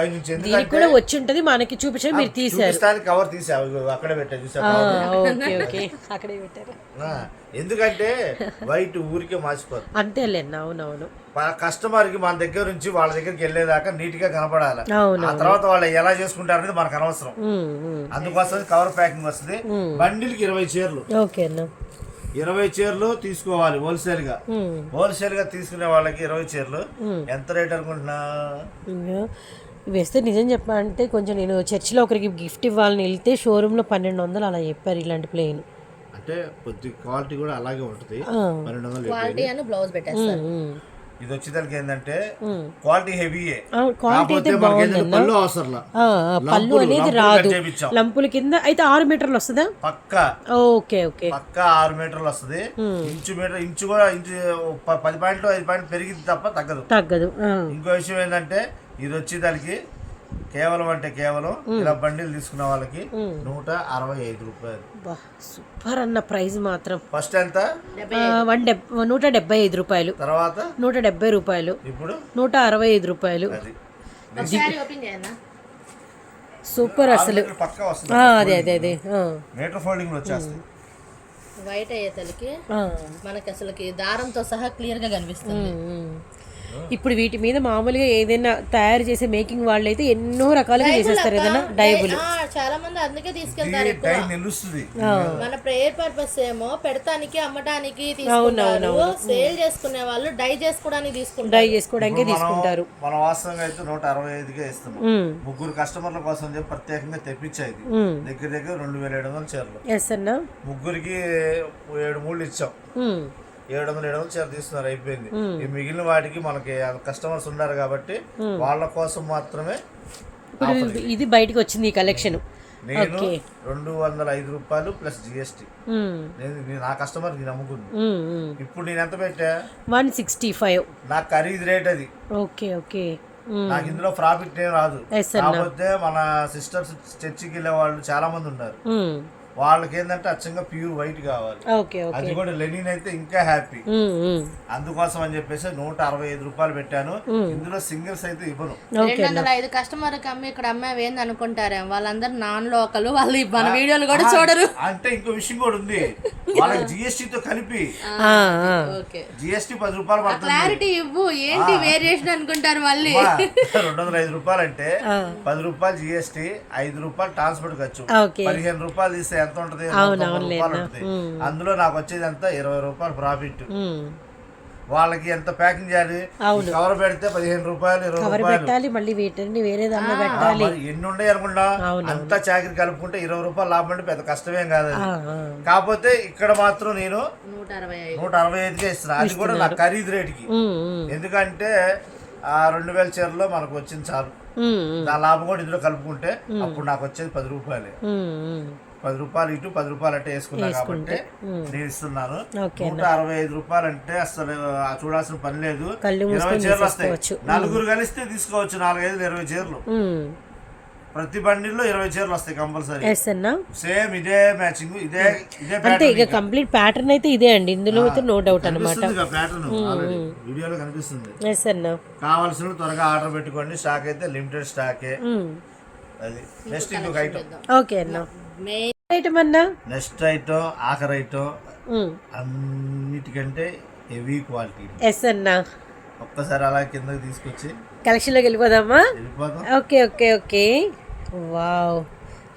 దీనికి కూడా వచ్చి ఉంటది, మనకి చూపించారు, మీరు తీసారు. కవర్ తీసావు, అక్కడే పెట్టారు చూసారు. ఓకే అక్కడే పెట్టారు. ఎందుకంటే వైట్ ఊరికే మార్చిపోదు. అంతేలేండి. అవునవును. కస్టమర్ కి మన దగ్గర నుంచి వాళ్ళ దగ్గరికి వెళ్ళేదాకా నీట్ గా కనపడాలి. ఆ తర్వాత వాళ్ళు ఎలా చేసుకుంటారు అనేది మనకు అనవసరం. అందుకోసం కవర్ ప్యాకింగ్ వస్తుంది. బండిల్ కి 20 చీరలు. 20 చీరలు తీసుకోవాలి హోల్సేల్ గా తీసుకునే వాళ్ళకి 20 చీరలు ఎంత రేట్ అనుకుంటున్నా? వేస్తే నిజం చెప్పాలంటే కొంచెం నేను చర్చిలో ఒకరికి గిఫ్ట్ ఇవ్వాలని వెళ్తే షోరూమ్ లో 1200 అలా చెప్పారు. ఇలాంటి ప్లేన్ అంటే కొద్ది క్వాలిటీ కూడా అలాగే ఉంటుంది. 1200 బ్లౌజ్ పెట్టేస్తారు. ఇది వచ్చేదానికి ఏంటంటే క్వాలిటీ హెవీయే, పళ్ళు అనేది రాదు, లంపుల కింద అయితే 6 మీటర్లు వస్తుందా? పక్కా. ఓకే ఓకే, పక్కా 6 మీటర్లు వస్తుంది. ఇంచు కూడా 10 పాయింట్లు 5 పాయింట్లు పెరిగింది తప్ప తగ్గదు. ఇంకో విషయం ఏంటంటే ఇది వచ్చేదానికి కేవలం అంటే కేవలం ఇలా బండిల్ తీసుకున్న వాళ్ళకి 165 రూపాయలు. సూపర్ అన్న. ప్రైస్ మాత్రం ఫస్ట్ ఎంత? 175 రూపాయలు, తర్వాత 170 రూపాయలు, ఇప్పుడు 165 రూపాయలు. సూపర్ అసలు. అదే మీటర్ ఫోల్డింగ్ వచ్చేస్తుంది. వైట్ అయ్యేతలకి మనకి అసలు దారంతో సహా క్లియర్ గా కనిపిస్తుంది. ఇప్పుడు వీటి మీద మామూలుగా ఏదైనా తయారు చేసే మేకింగ్ వాళ్ళు అయితే ఎన్నో రకాలుగా చేసేస్తారు ఏదైనా డైబుల్. చాలా మంది అందుకే తీసుకెళ్తారు ఎక్కువ. డై నిలుస్తుంది. మన ప్రేయర్ పర్పస్ ఏమో పెడతానికి అమ్మటానికి తీసుకుంటారు, సేల్ చేసుకునే వాళ్ళు డై చేసుకోవడానికి తీసుకుంటారు. డై చేసుకోవడానికి తీసుకుంటారు. మన వాస్తవంగా అయితే 165కే ఇస్తున్నాం. ముగ్గురు కస్టమర్ల కోసం చెప్పి ప్రత్యేకంగా తెప్పించాయి. దగ్గర దగ్గర 2700 చీరలు. ఎస్ అన్నా. ముగ్గురికి 7 మూళ్ళు ఇచ్చాం. 700 చీర తీసుకున్నారు, అయిపోయింది. ఈ మిగిలిన వాటికి మనకి కస్టమర్స్ ఉన్నారు కాబట్టి వాళ్ళ కోసం మాత్రమే. ఇప్పుడు ఇది బయటకు వచ్చింది ఈ కలెక్షన్. నేను 205 రూపాయలు ప్లస్ జిఎస్టీ. నేను నా కస్టమర్ నేను అమ్ముకుంది. ఇప్పుడు నేను ఎంత పెట్టా? 165. నాకు ఖరీదు రేట్ అది. Okay okay. నాకు ఇందులో ప్రాఫిట్ ఏం రాదు. కాకపోతే మన సిస్టర్స్ చర్చికి వెళ్ళే వాళ్ళు చాలా మంది ఉన్నారు. వాళ్ళకి ఏంటంటే అచ్చంగా ప్యూర్ వైట్ కావాలి. అది కూడా లెనిన్ అయితే ఇంకా హ్యాపీ. అందుకోసం అని చెప్పేసి 165 రూపాయలు పెట్టాను. ఇందులో సింగిల్స్ అయితే ఇవ్వను. 205 కస్టమర్ కి అమ్మి ఇక్కడ అమ్మాయి ఏంది అనుకుంటారే, వాళ్ళందరూ నాన్ లోకల్, వాళ్ళు మన వీడియోలు కూడా చూడరు. అంటే ఇంకో విషయం కూడా ఉంది, వాళ్ళకి జిఎస్టీ తో కలిపి జిఎస్టీ 10 రూపాయలు పడుతుంది. క్లారిటీ ఇవ్వు, ఏంటి వేరియేషన్ అనుకుంటారు మళ్ళీ. 205 రూపాయలు అంటే 10 రూపాయలు జిఎస్టీ, 5 రూపాయలు ట్రాన్స్పోర్ట్ ఖర్చు, 15 రూపాయలు తీస్తే ఎంత ఉంటది? 100 రూపాయలు ఉంటది. అందులో నాకు వచ్చేది ఎంత? 20 రూపాయలు ప్రాఫిట్. వాళ్ళకి ఎంత ప్యాకింగ్ చేయాలి? కవర్ పెడితే 15 రూపాయలు, 20 రూపాయలు మళ్ళీ వీటిని వేరే దాంట్లో పెట్టాలి. ఎన్ని ఉన్నాయి అనుకుంటా, అంతా చాకరీ కలుపుకుంటే 20 రూపాయలు లాభం అంటే పెద్ద కష్టమేం కాదు. కాకపోతే ఇక్కడ మాత్రం నేను 165కే ఇస్తున్నా. అది కూడా నా ఖరీదు రేటుకి. ఎందుకంటే ఆ 2000 చీరలో మనకు వచ్చింది చాలు. నా లాభం కూడా ఇందులో కలుపుకుంటే అప్పుడు నాకు వచ్చేది 10 రూపాయలే. 10 రూపాయలు ఇటు 10 రూపాయలు అంటే వేసుకున్నా కాబట్టి నేను ఇస్తున్నాను. 165 రూపాయలు అంటే అసలు చూడాల్సిన పని లేదు. 20 చీరలు వస్తాయి. నలుగురు కలిస్తే తీసుకోవచ్చు 4-5, 20 చీరలు. ప్రతి బండిల్లో 20 చీరలు వస్తాయి కంపల్సరీ. సేమ్ ఇదే మ్యాచింగ్, ఇదే అంటే ఇక కంప్లీట్ ప్యాటర్న్ అయితే ఇదే అండి. ఇందులో అయితే నో డౌట్ అన్నమాట. ప్యాటర్న్ వీడియోలో కనిపిస్తుంది. కావాల్సిన త్వరగా ఆర్డర్ పెట్టుకోండి. స్టాక్ అయితే లిమిటెడ్ స్టాకే. అది నెక్స్ట్ ఇంకొక ఐటమ్. ఓకే అన్న. ఐటమ్ అన్నా, నెక్స్ట్ ఐటమ్ ఆఖరి ఐటమ్, అన్నిటికంటే హెవీ క్వాలిటీ. ఎస్ అన్నా. ఒక్కసారి అలా కిందకి తీసుకొచ్చి కలెక్షన్లోకి వెళ్ళిపోదామా? Okay okay okay. వావ్,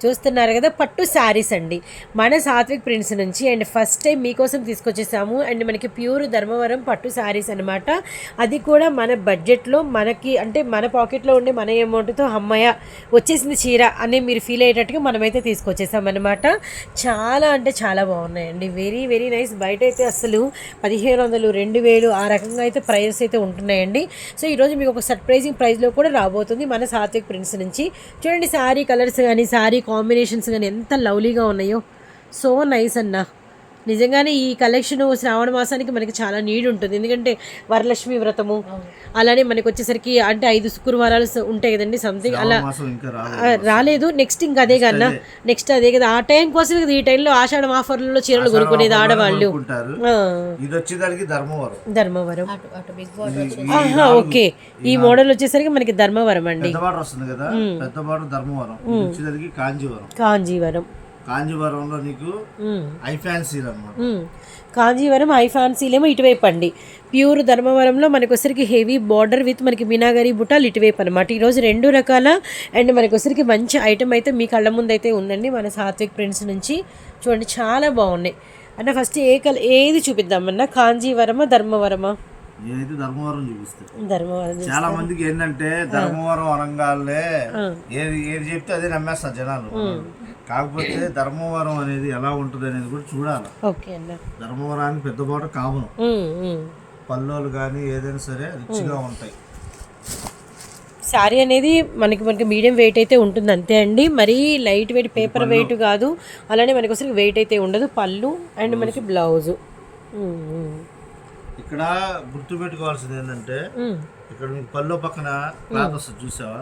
చూస్తున్నారు కదా, పట్టు శారీస్ అండి మన సాత్విక్ ప్రింట్స్ నుంచి. అండ్ ఫస్ట్ టైం మీకోసం తీసుకొచ్చేసాము. అండ్ మనకి ప్యూర్ ధర్మవరం పట్టు శారీస్ అనమాట. అది కూడా మన బడ్జెట్లో, మనకి అంటే మన పాకెట్లో ఉండే మన అమౌంట్తో అమ్మయ్య వచ్చేసింది చీర అని మీరు ఫీల్ అయ్యేటట్టుగా మనమైతే తీసుకొచ్చేసామన్నమాట. చాలా అంటే చాలా బాగున్నాయండి. Very very nice. బయట అయితే అసలు 1500, 2000 ఆ రకంగా అయితే ప్రైజెస్ అయితే ఉంటున్నాయండి. సో ఈరోజు మీకు ఒక సర్ప్రైజింగ్ ప్రైస్లో కూడా రాబోతుంది మన సాత్విక్ ప్రింట్స్ నుంచి. చూడండి, శారీ కలర్స్ కానీ శారీ కాంబినేషన్స్ కానీ ఎంత లవ్లీగా ఉన్నాయో. సో నైస్ అన్న. నిజంగానే ఈ కలెక్షన్ శ్రావణ మాసానికి మనకి చాలా నీడ్ ఉంటుంది. ఎందుకంటే వరలక్ష్మి వ్రతము, అలానే మనకి వచ్చేసరికి అంటే 5 శుక్రవారాలు ఉంటాయి కదండి సంథింగ్ అలా. రాలేదు. నెక్స్ట్ ఇంకా అదే కన్నా, నెక్స్ట్ అదే కదా. ఆ టైం కోసం ఈ టైంలో ఆషాఢం ఆఫర్లలో చీరలు కొనుక్కునేది ఆడవాళ్ళు. ధర్మవరం. ఓకే, ఈ మోడల్ వచ్చేసరికి మనకి ధర్మవరం అండి. కాంజీవరం. కాంజీవరంలో నీకు ఐ ఫ్యాన్సీలు అన్నమాట. కాంజీవరం ఐ ఫ్యాన్సీలేమో ఇటువైపు అండి. ప్యూర్ ధర్మవరంలో మనకు వచ్చరికి హెవీ బార్డర్ విత్ మనకి మీనాగరి బుట్టాలు ఇటువైపు అనమాట. ఈరోజు 2 రకాల అండ్ మనకు వచ్చరికి మంచి ఐటమ్ అయితే మీ కళ్ళ ముందు అయితే ఉందండి మన సాత్విక్ ప్రింట్స్ నుంచి. చూడండి, చాలా బాగున్నాయి అన్న. ఫస్ట్ ఏది చూపిద్దామన్నా, కాంజీవరమా ధర్మవరమా? ఏదైతే ధర్మవరం చూపిస్తాయి. ధర్మవరం చాలా మందికి ఏంటంటే ధర్మవరం అనంగానే ఏది చెప్తే అదే నమ్మేస్తారు జనాలు. కాకపోతే ధర్మవరం అనేది ఎలా ఉంటుంది అనేది కూడా చూడాలి. ధర్మవరానికి పెద్ద బాట కామను, పల్లోలు కానీ ఏదైనా సరే రిచ్గా ఉంటాయి. శారీ అనేది మనకి మీడియం వెయిట్ అయితే ఉంటుంది అంతే అండి. మరీ లైట్ వెయిట్ పేపర్ వెయిట్ కాదు. అలానే మనకి ఒకసారి వెయిట్ అయితే ఉండదు. పళ్ళు అండ్ మనకి బ్లౌజు. ఇక్కడ గుర్తు పెట్టుకోవాల్సింది ఏంటంటే, ఇక్కడ మీకు పళ్ళు పక్కన క్లాత్ వస్తుంది చూసావా,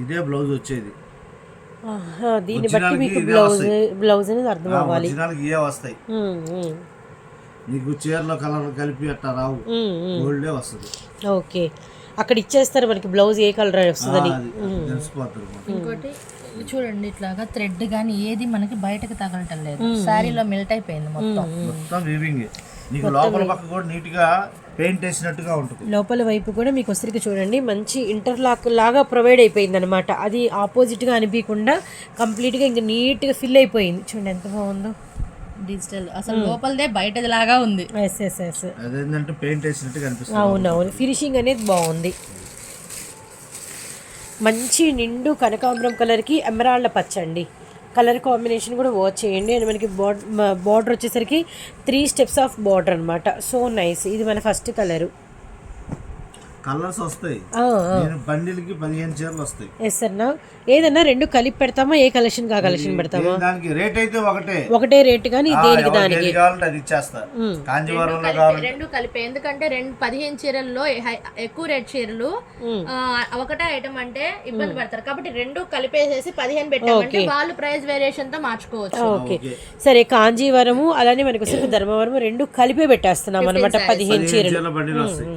ఇదే బ్లౌజ్ వచ్చేది. దీన్ని బట్టి మీకు బ్లౌజ్ అనేది అర్థం అవ్వాలి. ఇవే వస్తాయి. నీకు చీరలో కలర్ కలిపి అట్లా రావు, గోల్డే వస్తుంది. ఓకే, అక్కడ ఇచ్చేస్తారు మనకి బ్లౌజ్ ఏ కలర్ వస్తుందని. ఇంకోటి చూడండి, ఇట్లాగా థ్రెడ్ కానీ ఏది మనకి బయటకు తగలటం లేదు. శారీలో మెల్ట్ అయిపోయింది మొత్తం. వీవింగ్. నీకు లోపల పక్క కూడా నీట్ గా పెయింట్ వేసినట్టుగా ఉంటుంది. లోపల వైపు కూడా మీకు వచ్చరికి చూడండి మంచి ఇంటర్లాక్ లాగా ప్రొవైడ్ అయిపోయింది అనమాట. అది ఆపోజిట్గా అనిపించకుండా కంప్లీట్గా ఇంకా నీట్గా ఫిల్ అయిపోయింది. చూడండి ఎంత బాగుందో డిజిటల్ అసలు లోపలదే బయటది లాగా ఉంది. ఎస్ ఎస్ ఎస్ అదేంటంటే పెయింట్ వేసినట్టుగా అనిపిస్తుంది. అవునవును, ఫినిషింగ్ అనేది బాగుంది. మంచి నిండు కనకాంబరం కలర్కి ఎమరాల్డ్ పచ్చ అండి. కలర్ కాంబినేషన్ కూడా వాచ్ చేయండి. అండ్ మనకి బార్డర్ వచ్చేసరికి 3 స్టెప్స్ ఆఫ్ బార్డర్ అనమాట. So nice. ఇది మన ఫస్ట్ కలరు. కలర్స్ వస్తాయి. బండిల్కి 15 చీరలు వస్తాయి. ఎస్ అన్న. ఏదన్నా 2 కలిపి పెడతామా? ఏ కలెక్షన్ కా కలెక్షన్ పెడతామా? దానికి రేట్ అయితే ఒకటే రేట్ కానీ దేనికి దానికి కావాలంటే అది ఇచ్చేస్తా. కాంజీవరంలో కావాలి 2 కలిపి. ఎందుకంటే 15 చీరల్లో ఎక్కువ రేట్ చీరలు ఒకటే ఐటమ్ అంటే ఇబ్బంది పడతారు. కాబట్టి 2 కలిపేసేసి 15 పెట్టామంటే వాళ్ళు ప్రైస్ వేరియేషన్ తో మార్చుకోవచ్చు. ఓకే సరే. కాంజీవరము అలానే మనకు వచ్చి ధర్మవరము 2 కలిపే పెట్టేస్తున్నాం అనమాట. 15 చీరలు బండిలు వస్తాయి.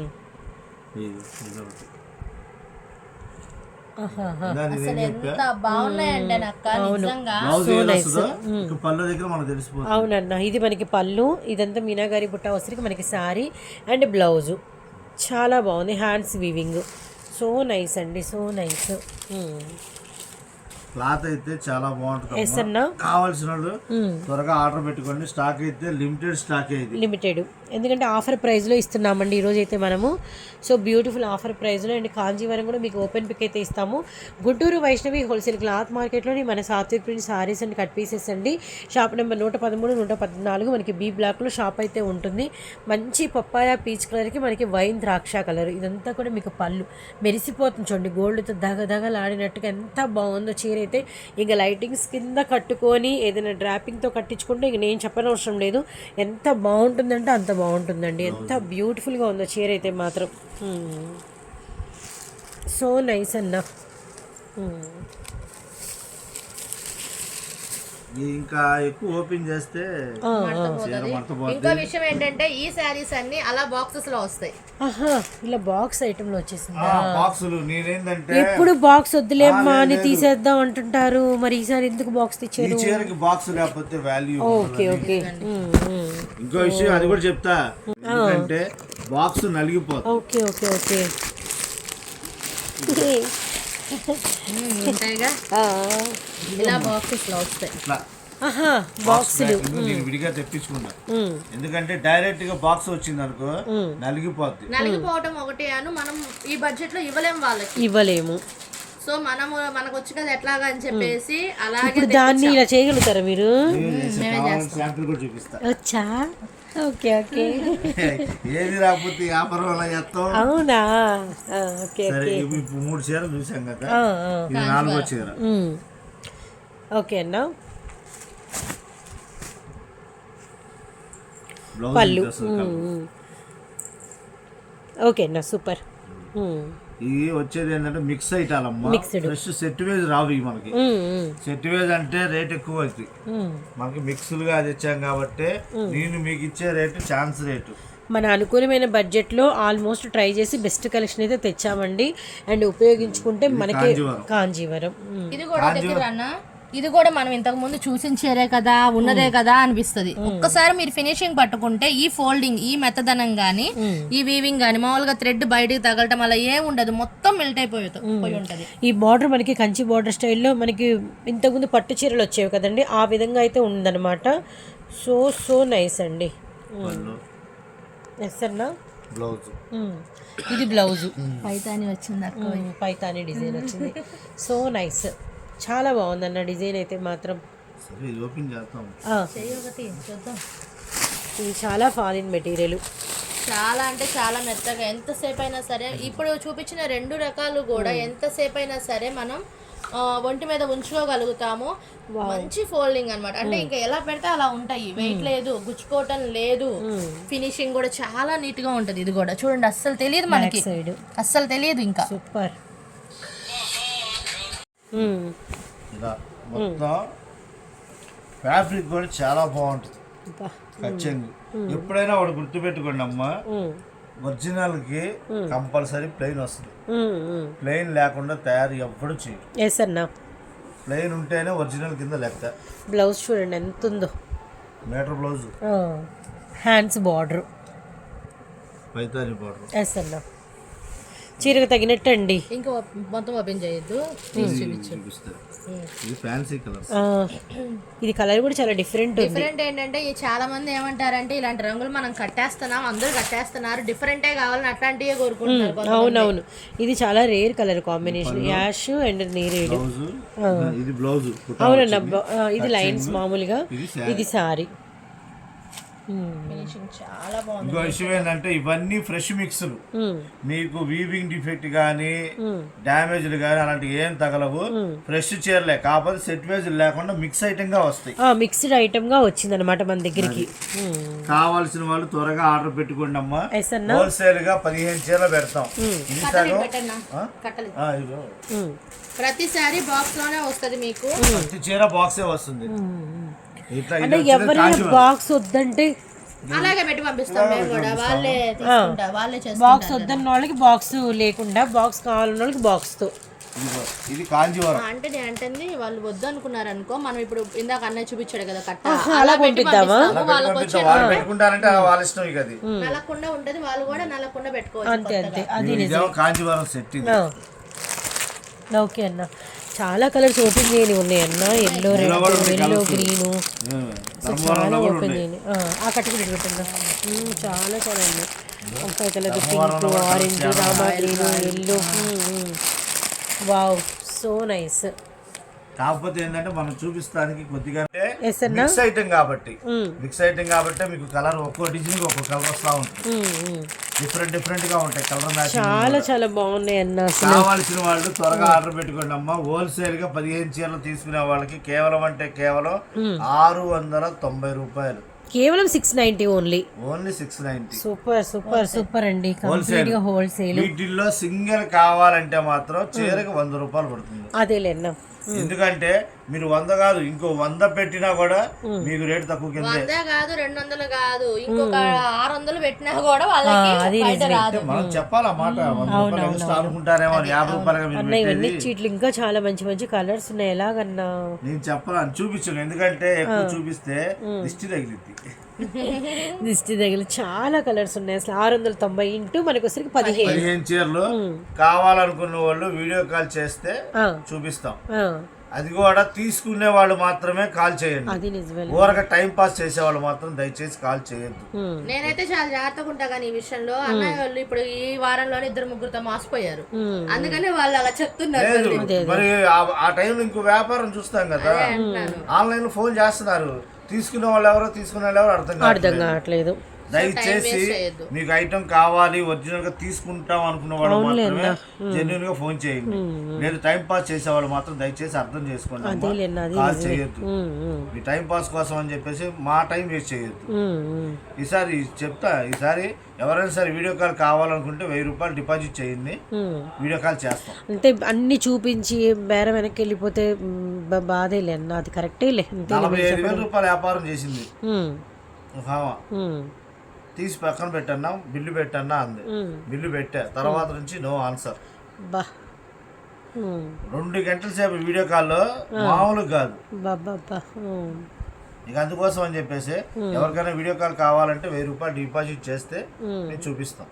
అసలు ఎంత బాగున్నాయంటే నాకు నిజంగా. పళ్ళు దగ్గర మనకు తెలిసిపోతుంది. అవునన్న. ఇది మనకి పళ్ళు, ఇదంతా మీనాగారి బుట్ట వసరికి మనకి శారీ అండ్ బ్లౌజు చాలా బాగుంది. హ్యాండ్స్ వీవింగ్ సో నైస్ అండి. So nice. క్లాత్ అయితే చాలా బాగుంటుంది. ఎస్ అన్న. కావాల్సిన వాళ్ళు త్వరగా ఆర్డర్ పెట్టుకోండి. స్టాక్ అయితే లిమిటెడ్ స్టాక్. లిమిటెడ్ ఎందుకంటే ఆఫర్ ప్రైస్లో ఇస్తున్నామండి ఈరోజు అయితే మనము. సో బ్యూటిఫుల్ ఆఫర్ ప్రైస్లో. అండ్ కాంజీవరం కూడా మీకు ఓపెన్ పిక్ అయితే ఇస్తాము. గుంటూరు వైష్ణవి హోల్సేల్ క్లాత్ మార్కెట్లోని మన Satvik print saris and cut pieces అండి. షాప్ నెంబర్ 113, 114 మనకి బి బ్లాక్లో షాప్ అయితే ఉంటుంది. మంచి పప్పాయ పీచ్ కలర్కి మనకి వైన్ ద్రాక్ష కలర్. ఇదంతా కూడా మీకు పళ్ళు మెరిసిపోతుంది చూడండి. గోల్డ్తో దగదగలాడినట్టుగా ఎంత బాగుందో చీర అయితే. ఇంకా లైటింగ్స్ కింద కట్టుకొని ఏదైనా డ్రాపింగ్తో కట్టించుకుంటే ఇంక నేను చెప్పనవసరం లేదు. ఎంత బాగుంటుందంటే అంత బాగుంటుందండి. ఎంత బ్యూటిఫుల్గా ఉందో చీర అయితే మాత్రం. సో నైస్ అన్న. ఇంకా ఎక్కువ ఓపెన్ చేస్తే ఇంకో విషయం ఏంటంటే ఈ శారీస్ అన్ని అలా బాక్సెస్ లో వస్తాయి. ఇలా బాక్స్ ఐటమ్ లో వచ్చేసింది. బాక్సులు నేనేంటంటే ఎప్పుడు బాక్స్ వద్దులేమ్మా అని తీసేద్దాం అంటుంటారు. మరి ఈసారి ఎందుకు బాక్స్ తెచ్చారు? చీరకి బాక్స్ లేకపోతే వాల్యూ. Okay okay. ఇంకో విషయం అది కూడా చెప్తా. ఎందుకంటే బాక్స్ నలిగిపోతుంది. Okay okay okay. ఇలా బాక్సెస్ లో వస్తాయి. బాక్సులు నేను విడిగా తెప్పించుకున్నా. ఎందుకంటే డైరెక్ట్ గా బాక్స్ వచ్చింది అనుకో నలిగిపోద్ది. నలిగిపోవటం ఒకటి అను మనం ఈ బడ్జెట్ లో ఇవ్వలేము వాళ్ళకి. ఇవ్వలేము. సో మనకు వచ్చి కదా ఎట్లాగా అని చెప్పేసి అలాగే ఇప్పుడు దాన్ని ఇలా చేయగలుగుతారా మీరు? శాంపుల్ కూడా చూపిస్తా. వచ్చా? Okay okay. ఏది రాకపోతే వ్యాపారం అలా చేస్తాం. అవునా? ఓకే సరే. ఓకే. ఇప్పుడు 3 చీరలు చూసాం కదా, ఇది 4వ చీర. ఓకే అన్న. బ్లౌజ్ పళ్ళు. ఓకే అన్న సూపర్. ఇది వచ్చేది ఏంటంటే మిక్స్ ఐటాలమ్మా. ఫ్రెష్ సెట్ వేజ్ రావు ఇవి మనకి. సెట్ వేజ్ అంటే రేట్ ఎక్కువ అవుతుంది. మనకి మిక్స్డ్ గా తెచ్చాం కాబట్టి నేను మీకు ఇచ్చే రేటు ఛాన్స్ రేటు. మన అనుకూలమైన బడ్జెట్లో ఆల్మోస్ట్ ట్రై చేసి బెస్ట్ కలెక్షన్ అయితే తెచ్చామండి. అండ్ ఉపయోగించుకుంటే మనకి కాంజీవరం. ఇది కూడా దగ్గర అన్న. ఇది కూడా మనం ఇంతకు ముందు చూసిన చీరే కదా, ఉన్నదే కదా అనిపిస్తుంది. ఒక్కసారి మీరు ఫినిషింగ్ పట్టుకుంటే ఈ ఫోల్డింగ్, ఈ మెత్తదనం గానీ, ఈ వీవింగ్ గానీ, మామూలుగా థ్రెడ్ బయటకు తగలటం అలా ఏం ఉండదు. మొత్తం మెల్ట్ అయిపోయి ఉంటది. ఈ బార్డర్ మనకి కంచి బార్డర్ స్టైల్లో మనకి ఇంతకుముందు పట్టు చీరలు వచ్చేవి కదండి, ఆ విధంగా అయితే ఉందన్నమాట. సో సో నైస్ అండి. ఎస్ అన్న. బ్లౌజ్. ఇది బ్లౌజు పైతాని వచ్చింది అక్క. పైతాని డిజైన్ వచ్చింది. So nice. చాలా బాగుందన్న డిజైన్ అయితే మాత్రం. ఇది చాలా ఫాలిన్ మెటీరియల్. చాలా అంటే చాలా మెత్తగా. ఎంతసేపు అయినా సరే ఇప్పుడు చూపించిన 2 రకాలు కూడా ఎంతసేపు అయినా సరే మనం ఒంటి మీద ఉంచుకోగలుగుతాము. మంచి ఫోల్డింగ్ అన్నమాట. అంటే ఇంకా ఎలా పెడితే అలా ఉంటాయి. వెయిట్ లేదు, గుచ్చుకోవటం లేదు. ఫినిషింగ్ కూడా చాలా నీట్ గా ఉంటది. ఇది కూడా చూడండి, అస్సలు తెలియదు మనకి, అస్సలు తెలియదు. ఇంకా సూపర్. ఇలా మొత్తం ఫ్యాబ్రిక్ కూడా చాలా బాగుంటుంది. ఖచ్చితంగా ఎప్పుడైనా వాడు గుర్తుపెట్టుకోండి అమ్మా, ఒరిజినల్ కి కంపల్సరీ ప్లెయిన్ వస్తుంది. ప్లెయిన్ లేకుండా తయారు ఎప్పుడు చేయరు. ప్లెయిన్ ఉంటేనే ఒరిజినల్ కింద లెక్క. బ్లౌజ్ చూడండి ఎంత ఉందో. Metre blouse hands border. Paithani border. Yes అన్న, చీరకు తగినట్టు అండి. ఇంకా మొత్తం ఓపెన్ చేయొద్దు, తీసి చూపించు. చూపిస్తారు. ఇది ఫ్యాన్సీ కలర్. ఇది కలర్ కూడా చాలా డిఫరెంట్ ఉంది. డిఫరెంట్ ఏంటంటే ఈ చాలా మంది ఏమంటారంటే ఇలాంటి రంగులు మనం కట్టేస్తున్నాం, అందరూ కట్టేస్తున్నారు, డిఫరెంటే కావాలని అట్లాంటివే కోరుకుంటున్నారు కొంతమంది. అవునవును, ఇది చాలా rare colour combination, ash and నేరేడు. ఇది బ్లౌజ్. అవునన్న, ఇది లైన్స్ మామూలుగా, ఇది సారీ. ఫినిషింగ్ చాలా బాగుంది. ఇంకో విషయం ఏంటంటే ఇవన్నీ ఫ్రెష్ మిక్స్లు, మీకు వీవింగ్ డిఫెక్ట్ కానీ డ్యామేజ్లు కానీ అలాంటి ఏం తగలవు. ఫ్రెష్ చీరలే, కాకపోతే సెట్ వేజ్ లేకుండా మిక్స్ ఐటమ్ గా వస్తాయి. మిక్స్డ్ ఐటమ్ గా వచ్చింది అనమాట మన దగ్గరికి. కావాల్సిన వాళ్ళు త్వరగా ఆర్డర్ పెట్టుకోండి అమ్మా. ఎస్ అన్న, హోల్సేల్ గా 15 చీరలు పెడతాం. ఇది సగం. కట్టలు ఇదిగో. ప్రతిసారి బాక్స్ లోనే వస్తుంది మీకు. ప్రతి చీర బాక్సే వస్తుంది. ఇట్లా అంటే ఎవరైనా బాక్స్ వద్దంటే అలాగే పెట్టి పంపిస్తాం మేము కూడా, వాళ్ళే తీసుకుంటారు, వాళ్ళే చేస్తారు. బాక్స్ వద్దన్న వాళ్ళకి బాక్స్ లేకుండా, బాక్స్ కావాలన్న వాళ్ళకి బాక్స్ తో. ఇది కాంజీవరం. అంటే నేను అంటే వాళ్ళు వద్దు అనుకున్నారు అనుకో, మనం ఇప్పుడు ఇందాక అన్నయ్య చూపించాడు కదా కట్ట, అలా పంపిద్దామా? వాళ్ళకి వచ్చే వాళ్ళు పెట్టుకుంటారంటే వాళ్ళ ఇష్టం. ఇక అది నల్లకుండా ఉంటది, వాళ్ళు కూడా నల్లకుండా పెట్టుకోవచ్చు. అంతే అంతే, అది ఇదేమో కాంజీవరం సెట్. ఇది ఓకే అన్న. చాలా కలర్స్ ఓపెన్ చేయని ఉన్నాయి అన్న, ఎల్లో రెడ్, ఎల్లో గ్రీను, చాలా ఓపెన్ చేయని. ఆ కట్టుకుని పెట్టిందా, చాలా చాలా ఉన్నాయి. వంకాయ colour, pink, orange, Rama green, yellow. Wow, so nice. కాకపోతే ఏంటంటే మనం చూపిస్తానికి కొద్దిగా ఎస్ అన్న, మిక్స్ ఐటమ్ కాబట్టి, మీకు కలర్ ఒక్కో డిజైన్ ఒక్కో కలర్ వస్తా ఉంటుంది. డిఫరెంట్ గా ఉంటాయి కలర్ మ్యాచ్. చాలా చాలా బాగున్నాయి అన్న. కావాల్సిన వాళ్ళు త్వరగా ఆర్డర్ పెట్టుకోండి అమ్మా. హోల్సేల్ గా 15 చీరలు తీసుకునే వాళ్ళకి కేవలం 690 రూపాయలు. కేవలం 690 ఓన్లీ. 690. సూపర్ సూపర్ సూపర్ అండి. కంప్లీట్ గా హోల్సేల్. వీటిల్లో సింగిల్ కావాలంటే మాత్రం చీరకు 100 రూపాయలు పడుతుంది. అదేలే అన్న, ఎందుకంటే మీరు 100 కాదు, ఇంకో 100 పెట్టినా కూడా మీకు రేట్ తక్కువ కింద. 100 కాదు, 200 కాదు, ఇంకొక 600 పెట్టినా కూడా వాళ్ళకి బయట రాదు. మనం చెప్పాలన్నమాట. 100 రూపాయలు ఎక్స్ట్రా అనుకుంటారేమో, 50 రూపాయలుగా మీరు అన్న ఇవన్నీ చీట్లు. ఇంకా చాలా మంచి మంచి కలర్స్ ఉన్నాయి. ఎలాగన్నా నేను చెప్పాలని చూపించాను, ఎందుకంటే ఎక్కువ చూపిస్తే దిష్టి తగిలిద్ది. దిష్టి దగ్గర చాలా కలర్స్ ఉన్నాయి. అసలు 690 ఇంటూ మనకు వచ్చరికి 15 చీరలు. కావాలనుకున్న వాళ్ళు వీడియో కాల్ చేస్తే చూపిస్తాం. అది కూడా తీసుకునే వాళ్ళు మాత్రమే కాల్ చేయండి. అది నిజమే. ఊరగా టైం పాస్ చేసే వాళ్ళు మాత్రం దయచేసి కాల్ చేయొద్దు. నేనైతే చాలా జాగ్రత్తగా ఉంటా కానీ ఈ విషయంలో. అన్నయ్య వాళ్ళు ఇప్పుడు ఈ వారంలోనే 2-3 మోసపోయారు, అందుకనే వాళ్ళు అలా చెప్తున్నారు. మరి ఆ టైంలో ఇంకో వ్యాపారం చూస్తాం కదా, ఆన్లైన్ లో ఫోన్ చేస్తున్నారు. తీసుకునే వాళ్ళు ఎవరో తీసుకునే వాళ్ళు ఎవరో అర్థం కావట్లేదు. దయచేసి మీకు ఐటమ్ కావాలి, ఒరిజినల్ గా తీసుకుంటాం అనుకున్న వాళ్ళు మాత్రమే జెన్యున్ గా ఫోన్ చేయండి. లేదు టైం పాస్ చేసే వాళ్ళు మాత్రం దయచేసి అర్థం చేసుకోండి. కాల్ చేయొద్దు. మీ టైం పాస్ కోసం అని చెప్పేసి మా టైం వేస్ట్ చేయొద్దు. ఈసారి చెప్తా, ఈసారి ఎవరైనా సరే వీడియో కాల్ కావాలనుకుంటే 1000 రూపాయలు డిపాజిట్ చేయండి, వీడియో కాల్ చేస్తాం. అంటే అన్ని చూపించి బేరం వెనక్కి వెళ్ళిపోతే బాధేలే అన్న, అది కరెక్టేలే. 45,000 రూపాయలు వ్యాపారం చేసింది. తీసి పక్కన పెట్టన్నా, బిల్లు పెట్టన్నా అంది. బిల్లు పెట్టా, తర్వాత నుంచి నో ఆన్సర్. 2 గంటల సేపు వీడియో కాల్లో మామూలు కాదు. ఇక అందుకోసం అని చెప్పేసి ఎవరికైనా వీడియో కాల్ కావాలంటే 1000 రూపాయలు డిపాజిట్ చేస్తే నేను చూపిస్తాం.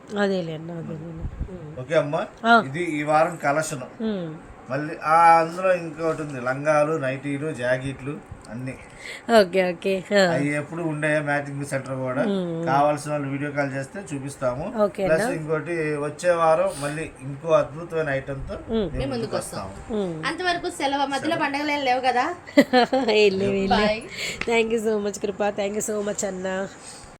ఓకే అమ్మా, ఇది ఈ వారం కలెక్షన్. మళ్ళీ అందులో ఇంకోటి ఉంది, లంగాలు, నైటీలు, జాకెట్లు అన్ని. ఓకే ఓకే, అవి ఎప్పుడు ఉండే మ్యాచింగ్ సెంటర్ కూడా. కావాల్సిన వాళ్ళు వీడియో కాల్ చేస్తే చూపిస్తాము. ప్లస్ ఇంకోటి వచ్చే వారం మళ్ళీ ఇంకో అద్భుతమైన ఐటమ్ తో ముందుకు వస్తాము. అంతవరకు సెలవు, మధ్యలో పండుగలు లేవు కదా. Thank you so much Krupa, thank you so much అన్న.